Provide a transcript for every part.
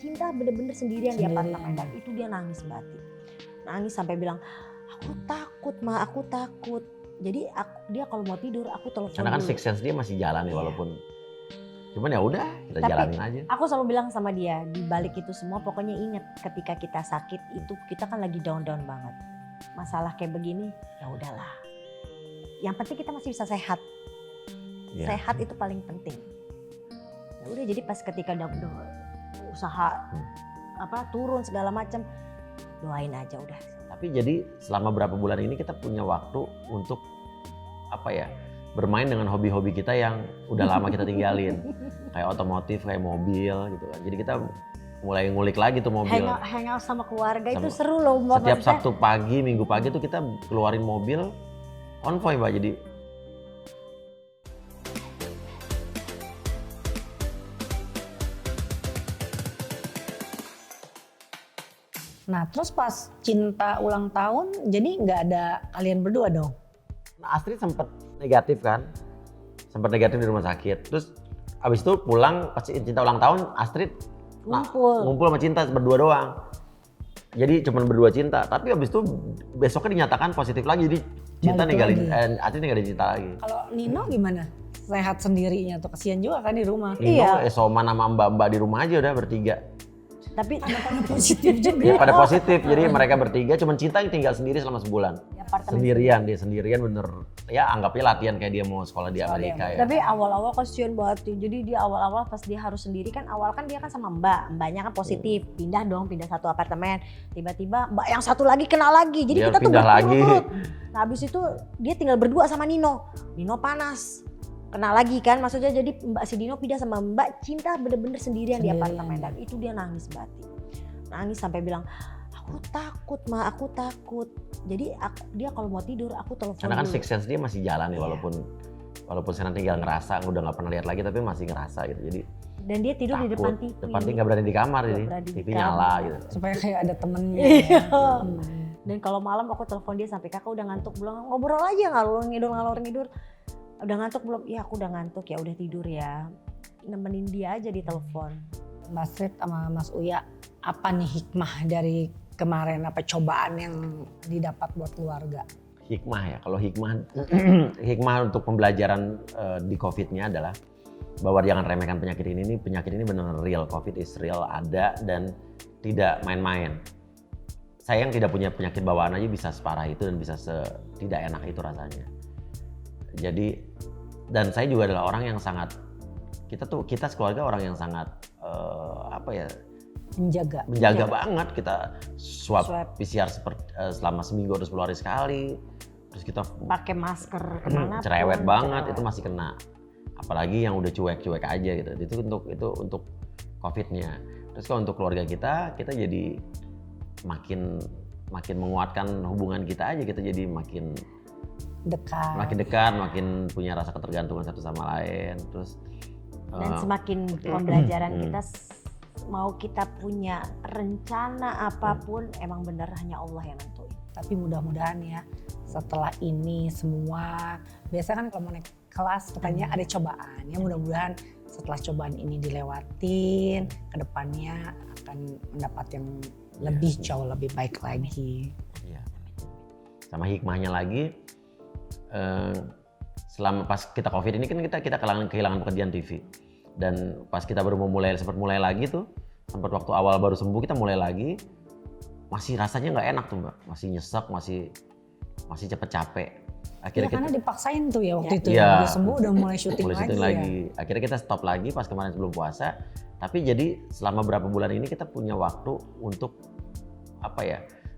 cinta bener-bener sendirian di apartemen. Dan itu dia nangis Mbak Ati. Nangis sampai bilang, aku takut Ma, aku takut. Jadi dia kalau mau tidur aku telepon Karena kan dulu. six sense dia masih jalan nih walaupun. Cuman ya udah kita jalanin aja. Aku selalu bilang sama dia, di balik itu semua pokoknya ingat ketika kita sakit itu kita kan lagi down banget. Masalah kayak begini ya udahlah. Yang penting kita masih bisa sehat. Ya. Sehat itu paling penting. Ya udah jadi pas ketika udah usaha turun segala macam, doain aja udah. Tapi jadi selama berapa bulan ini kita punya waktu untuk bermain dengan hobi-hobi kita yang udah lama kita tinggalin. Kayak otomotif, kayak mobil gitu kan. Jadi kita mulai ngulik lagi tuh mobil. Hangout sama keluarga itu seru loh Mbak. Setiap Sabtu pagi, Minggu pagi tuh kita keluarin mobil konvoy Mbak. Jadi Nah terus pas Cinta ulang tahun jadi nggak ada kalian berdua dong? Astrid sempat negatif kan, sempat negatif di rumah sakit. Terus abis itu pulang pas Cinta ulang tahun, Astrid ngumpul sama Cinta berdua doang. Jadi cuma berdua Cinta. Tapi abis itu besoknya dinyatakan positif lagi. Jadi Cinta ninggalin, Astrid ninggalin Cinta lagi. Kalau Nino gimana? Sehat sendirinya tuh, kasihan juga kan di rumah. Nino Soma sama mbak-mbak di rumah aja udah bertiga. Tapi positif juga. Ya pada positif, jadi mereka bertiga, cuman Cinta yang tinggal sendiri selama sebulan. Sendirian, dia sendirian bener, ya anggapnya latihan kayak dia mau sekolah di Amerika ya. Tapi awal-awal kasihan banget, jadi dia awal-awal pas dia harus sendiri kan, awal kan dia kan sama mbaknya kan positif, pindah satu apartemen, tiba-tiba mbak yang satu lagi kena lagi, jadi dia kita tuh berturut-turut. Nah habis itu dia tinggal berdua sama Nino panas. Kena lagi kan, maksudnya jadi Mbak si Dino pindah sama Mbak Cinta bener-bener sendirian di apartemen. Dan itu dia nangis Mbak Ati. Nangis sampai bilang, aku takut Ma, aku takut. Jadi dia kalau mau tidur aku telepon Karena kan dulu. six sense dia masih jalan nih walaupun saya nanti tinggal ngerasa, udah gak pernah lihat lagi tapi masih ngerasa gitu. Jadi dan dia tidur takut. di depan TV. Depan TV gak berani di kamar jadi TV nyala gitu. Supaya kayak ada temennya. Dan kalau malam aku telepon dia sampai kakak udah ngantuk belum, ngobrol aja ngalor ngidur. Udah ngantuk belum? Iya aku udah ngantuk ya udah tidur ya. Nemenin dia aja di telepon. Mbak Astrid sama Mas Uya, apa nih hikmah dari kemarin, apa cobaan yang didapat buat keluarga? Hikmah ya, kalau hikmah untuk pembelajaran di COVID-nya adalah bahwa jangan remehkan penyakit ini benar-benar real, COVID is real, ada dan tidak main-main. Saya yang tidak punya penyakit bawaan aja bisa separah itu dan bisa tidak enak itu rasanya. Jadi dan saya juga adalah orang yang sangat kita sekeluarga orang yang sangat menjaga banget. Kita swab. PCR selama seminggu harus 10 hari sekali. Terus kita pakai masker kemana cerewet banget itu masih kena. Apalagi yang udah cuek aja gitu. Itu untuk COVID-nya. Terus kalau untuk keluarga kita jadi makin menguatkan hubungan kita aja, kita jadi makin dekat, makin punya rasa ketergantungan satu sama lain. Terus dan semakin pembelajaran kita mau kita punya rencana apapun emang benar hanya Allah yang nentuin. Tapi mudah-mudahan ya setelah ini semua, biasa kan kalau mau naik kelas katanya ada cobaan ya, mudah-mudahan setelah cobaan ini dilewatin, kedepannya akan mendapat yang lebih jauh lebih baik lagi. Iya. Sama hikmahnya lagi, selama pas kita COVID ini kan kita kehilangan pekerjaan TV. Dan pas kita baru sempat mulai lagi tuh, sempat waktu awal baru sembuh kita mulai lagi, masih rasanya nggak enak tuh Mbak, masih nyesek, masih cepet capek. Akhirnya karena dipaksain tuh ya waktu itu ya, udah sembuh udah mulai syuting lagi. Akhirnya kita stop lagi pas kemarin sebelum puasa. Tapi jadi selama berapa bulan ini kita punya waktu untuk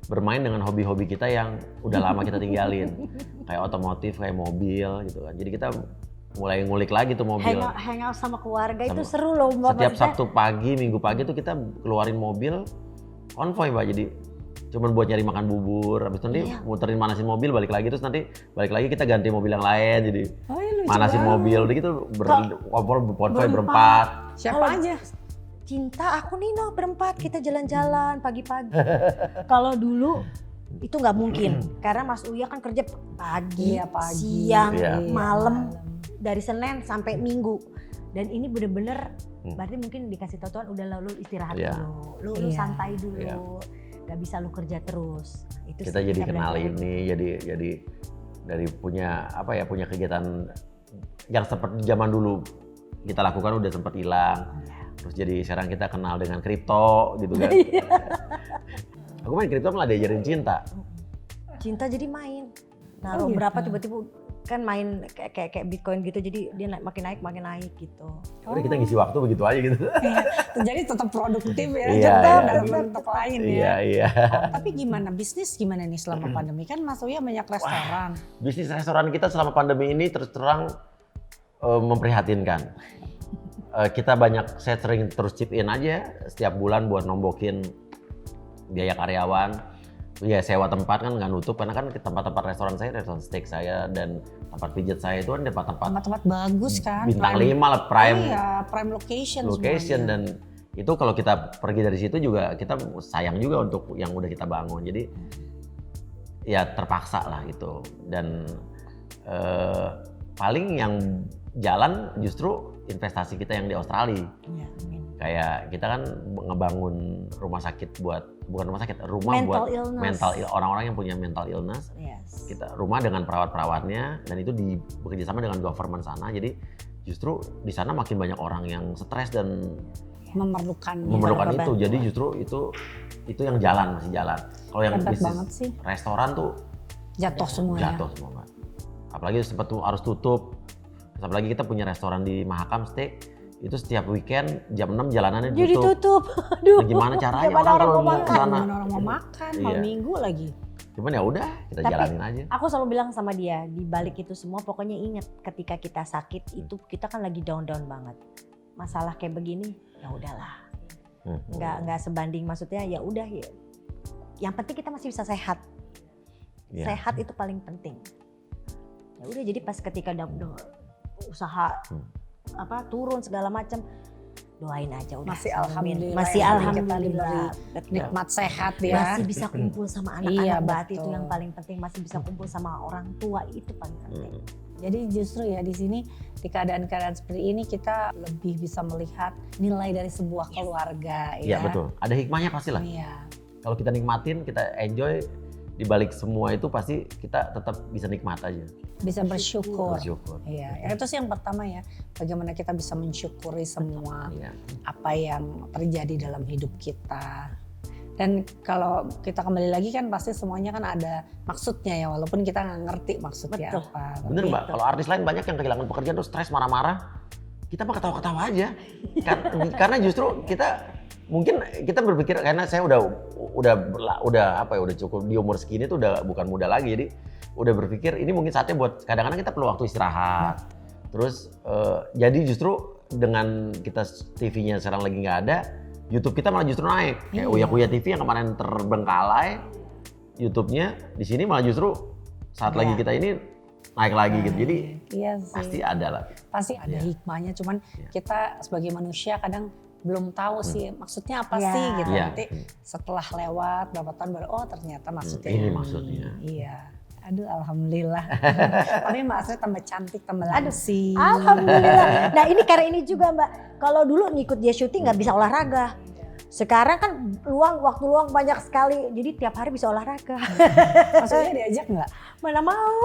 bermain dengan hobi-hobi kita yang udah lama kita tinggalin. Kayak otomotif, kayak mobil gitu kan. Jadi kita mulai ngulik lagi tuh mobil. Hangout sama keluarga itu seru loh Mbak. Setiap Sabtu pagi, Minggu pagi tuh kita keluarin mobil konvoy Mbak. Jadi cuman buat nyari makan bubur, habis itu nanti muterin manasin mobil, balik lagi kita ganti mobil yang lain, jadi manasin mobil, udah gitu konvoy berempat. Siapa aja? Cinta, aku Nino berempat, kita jalan-jalan pagi-pagi. Kalau dulu itu nggak mungkin, karena Mas Uya kan kerja pagi, siang, malam, dari Senin sampai Minggu. Dan ini bener-bener berarti mungkin dikasih tahu Tuhan udah lu istirahat Iya. dulu, lu Iya. santai dulu, Iya. gak bisa lu kerja terus. Nah, itu Kita sih jadi kita kenal belajar. ini, jadi dari punya punya kegiatan yang seperti zaman dulu kita lakukan udah sempat hilang. Terus jadi sekarang kita kenal dengan kripto gitu kan. Aku main kripto malah diajarin cinta. Cinta jadi main. Nah, Oh, gitu. berapa tiba-tiba kan main kayak Bitcoin gitu, jadi dia makin naik gitu. Udah kita ngisi waktu begitu aja gitu. Jadi tetap produktif ya, Iya, tetap iya. dalam bentuk lain ya. Iya. Tapi gimana bisnis gimana nih selama pandemi? Kan Mas Uya banyak restoran. Bisnis restoran kita selama pandemi ini terus terang memprihatinkan. Saya sering terus chip in aja setiap bulan buat nombokin biaya karyawan. Ya sewa tempat kan nggak nutup karena kan tempat-tempat restoran steak saya dan tempat pijat saya itu kan tempat-tempat Tempat-tempat bagus kan. bintang prime- 5 lah, prime prime location location semuanya. dan itu kalau kita pergi dari situ juga kita sayang juga untuk yang udah kita bangun. Jadi ya terpaksa lah itu dan paling yang jalan justru investasi kita yang di Australia. Iya, amin. Kayak kita kan ngebangun rumah sakit bukan rumah sakit, rumah Mental buat illness. orang-orang yang punya mental illness. Yes. Kita rumah dengan perawat-perawatnya dan itu bekerja sama dengan government sana. Jadi justru di sana makin banyak orang yang stres dan memerlukan memerlukan itu. bantuan. Jadi justru itu yang masih jalan. Kalau yang Hebat bisnis banget sih. restoran tuh Jatuh semuanya. jatuh semua, Mbak. Apalagi sempat harus tutup. Terus apalagi kita punya restoran di Mahakam Steak, itu setiap weekend jam 6 jalanannya Jadi tutup. tutup. Aduh. Nah, gimana caranya Gimana orang kalau mau mau makan? ke sana? Mana orang mau makan, malam Iya. minggu lagi. Cuman ya udah, kita Tapi- jalanin aja. Aku selalu bilang sama dia, di balik itu semua pokoknya ingat ketika kita sakit itu kita kan lagi down banget. Masalah kayak begini, ya udahlah. Nggak sebanding, maksudnya ya udah ya. Yang penting kita masih bisa sehat. Iya. Sehat itu paling penting. Ya udah, jadi pas ketika udah usaha turun segala macam, doain aja udah. Masih Amin. alhamdulillah Masih yang alhamdulillah. Betul. Nikmat sehat ya. Masih bisa kumpul sama anak-anak, Iya, berarti itu betul. yang paling penting. Masih bisa kumpul sama orang tua, itu paling penting. Jadi justru ya di sini di keadaan-keadaan seperti ini kita lebih bisa melihat nilai dari sebuah keluarga Iya ya. betul, ada hikmahnya pastilah. Iya. Kalau kita nikmatin, kita enjoy, di balik semua itu pasti kita tetap bisa nikmat aja. Bisa bersyukur. Bersyukur. Iya, yang itu sih yang pertama ya. Bagaimana kita bisa mensyukuri semua Iya. apa yang terjadi dalam hidup kita. Dan kalau kita kembali lagi kan pasti semuanya kan ada maksudnya ya, walaupun kita nggak ngerti maksudnya Betul. apa. Bener Mbak, Gitu. kalau artis lain banyak yang kehilangan pekerjaan terus stres marah-marah. Kita mah ketawa-ketawa aja. Karena justru kita mungkin kita berpikir karena saya udah cukup di umur segini tuh udah bukan muda lagi, jadi udah berpikir ini mungkin saatnya buat kadang-kadang kita perlu waktu istirahat. Terus jadi justru dengan kita TV-nya sekarang lagi nggak ada, YouTube kita malah justru naik. Kayak Iya. Uya Kuya TV yang kemarin terbengkalai, YouTube-nya di sini malah justru saat lagi kita ini naik lagi gitu. Jadi Iya sih. pasti ada lah. Pasti ada Iya. hikmahnya, cuman Iya. kita sebagai manusia kadang belum tahu sih maksudnya apa Iya. sih gitu. Iya. Nanti setelah lewat berapa tahun baru oh ternyata maksudnya ini maksudnya. Iya. Aduh alhamdulillah. Tapi Mbak Asri tambah cantik, tambah Aduh, langsing. Alhamdulillah. Nah ini karena ini juga Mbak, kalau dulu ngikut dia syuting nggak bisa olahraga. Sekarang kan waktu luang banyak sekali, jadi tiap hari bisa olahraga. Maksudnya diajak nggak? Mana mau.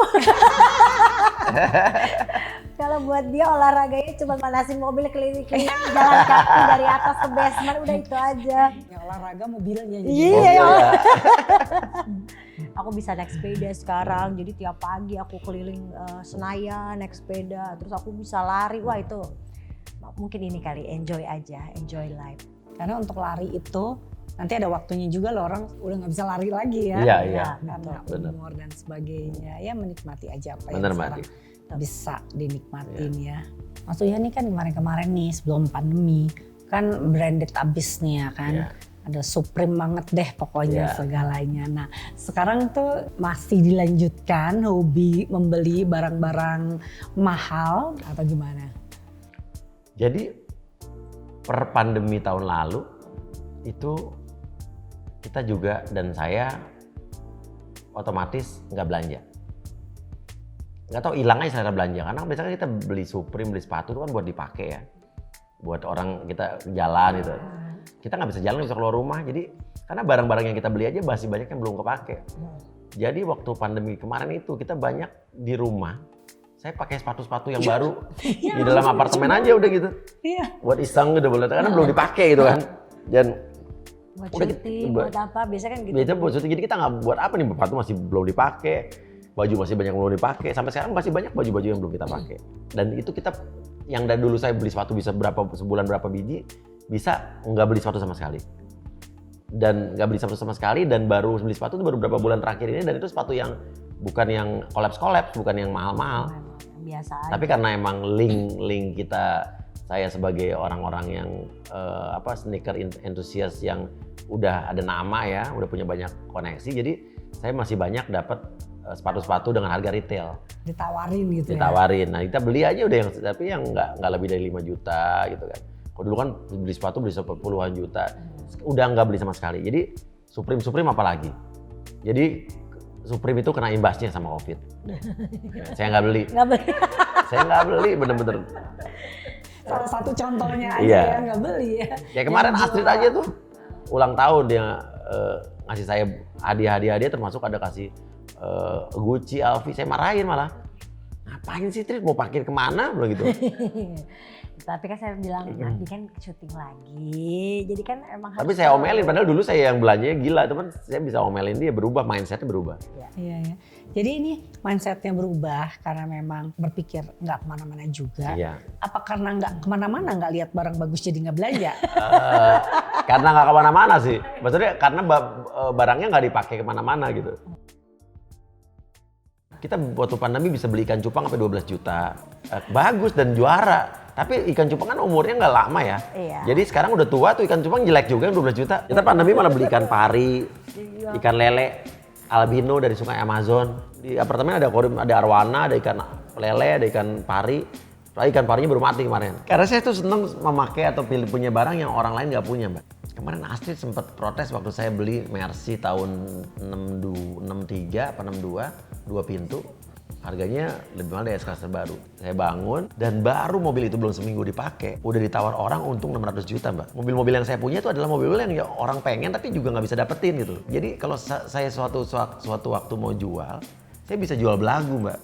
Kalau buat dia olahraganya cuma manasin mobil keliling-keliling, jalan kaki dari atas ke basement, udah itu aja. Ya olahraga mobilnya jadi. Iya, Oh, ya. iya. Aku bisa naik sepeda sekarang, jadi tiap pagi aku keliling Senayan naik sepeda, terus aku bisa lari. Wah itu mungkin ini kali, enjoy aja, enjoy life. Karena untuk lari itu nanti ada waktunya juga loh, orang udah nggak bisa lari lagi ya. Iya, iya. Karena Benar. umur dan sebagainya. Ya menikmati aja apa Bener yang Mbak. sekarang bisa dinikmatin ya. Maksudnya nih kan kemarin-kemarin nih sebelum pandemi kan branded abis nih ya kan. Iya. Ada Supreme banget deh pokoknya Iya. segalanya. Nah sekarang tuh masih dilanjutkan hobi membeli barang-barang mahal atau gimana? Jadi per pandemi tahun lalu itu kita juga dan saya otomatis nggak belanja. Nggak tahu hilang aja selera belanja karena biasanya kita beli Supreme, beli sepatu itu kan buat dipakai ya. buat orang kita jalan gitu. Kita nggak bisa jalan, nggak bisa keluar rumah, jadi karena barang-barang yang kita beli aja masih banyak yang belum kepake. Jadi waktu pandemi kemarin itu kita banyak di rumah, saya pakai sepatu-sepatu yang baru di dalam apartemen aja udah gitu. Iya. Buat iseng gitu, karena belum dipakai gitu kan. Dan Buat udah syuting, buat apa, biasanya kan gitu. biasanya buat syuting, jadi kita nggak buat apa nih, sepatu masih belum dipakai, baju masih banyak yang belum dipakai, sampai sekarang masih banyak baju-baju yang belum kita pakai. Dan itu kita, yang dari dulu saya beli sepatu bisa sebulan berapa biji, bisa nggak beli sepatu sama sekali. Dan nggak beli sepatu sama sekali, dan baru beli sepatu itu baru beberapa bulan terakhir ini, dan itu sepatu yang bukan yang kolaps, bukan yang mahal-mahal. Biasa aja. Tapi karena emang link kita, saya sebagai orang-orang yang sneaker enthusiast yang udah ada nama ya, udah punya banyak koneksi, jadi saya masih banyak dapat sepatu-sepatu dengan harga retail. Ditawarin gitu Ditawarin. Nah, kita beli aja udah yang nggak lebih dari 5 juta gitu kan. Kalau dulu kan beli sepatu beli puluhan juta, udah nggak beli sama sekali. Jadi Supreme apalagi. Jadi Supreme itu kena imbasnya sama Covid. Saya nggak beli. Saya nggak beli, bener-bener. Salah satu contohnya aja Iya. yang nggak beli ya. Kayak kemarin Astrid aja tuh ulang tahun, dia ngasih saya hadiah termasuk ada kasih Gucci, LV, saya marahin malah. Ngapain sih Trit, mau pakai kemana? Bilang gitu. Tapi kan saya bilang nanti kan syuting lagi, jadi kan emang. Tapi saya omelin, padahal dulu saya yang belanjanya gila, teman. Saya bisa omelin dia, berubah, mindsetnya berubah. Iya ya. Jadi ini mindsetnya berubah karena memang berpikir nggak kemana-mana juga. Iya. Apa karena nggak kemana-mana, nggak lihat barang bagus jadi nggak belanja? Karena nggak kemana-mana sih. Maksudnya karena barangnya nggak dipakai kemana-mana gitu. Kita waktu pandemi bisa beli ikan cupang sampai 12 juta. Bagus dan juara. Tapi ikan cupang kan umurnya nggak lama ya. Iya. Jadi sekarang udah tua tuh ikan cupang jelek juga 12 juta. Kita pandemi malah beli ikan pari, ikan lele, albino dari sungai Amazon. Di apartemen ada arwana, ada ikan lele, ada ikan pari. Ikan parinya baru mati kemarin. Karena saya tuh seneng memakai atau punya barang yang orang lain nggak punya, Mbak. Kemarin Astrid sempat protes waktu saya beli Mercy tahun 63 apa 62, 2 pintu. Harganya lebih mahal dari S-Class terbaru. Saya bangun dan baru mobil itu belum seminggu dipakai, udah ditawar orang untung 600 juta, Mbak. Mobil-mobil yang saya punya itu adalah mobil yang ya orang pengen tapi juga nggak bisa dapetin gitu. Jadi kalau saya suatu waktu mau jual, saya bisa jual belagu, Mbak.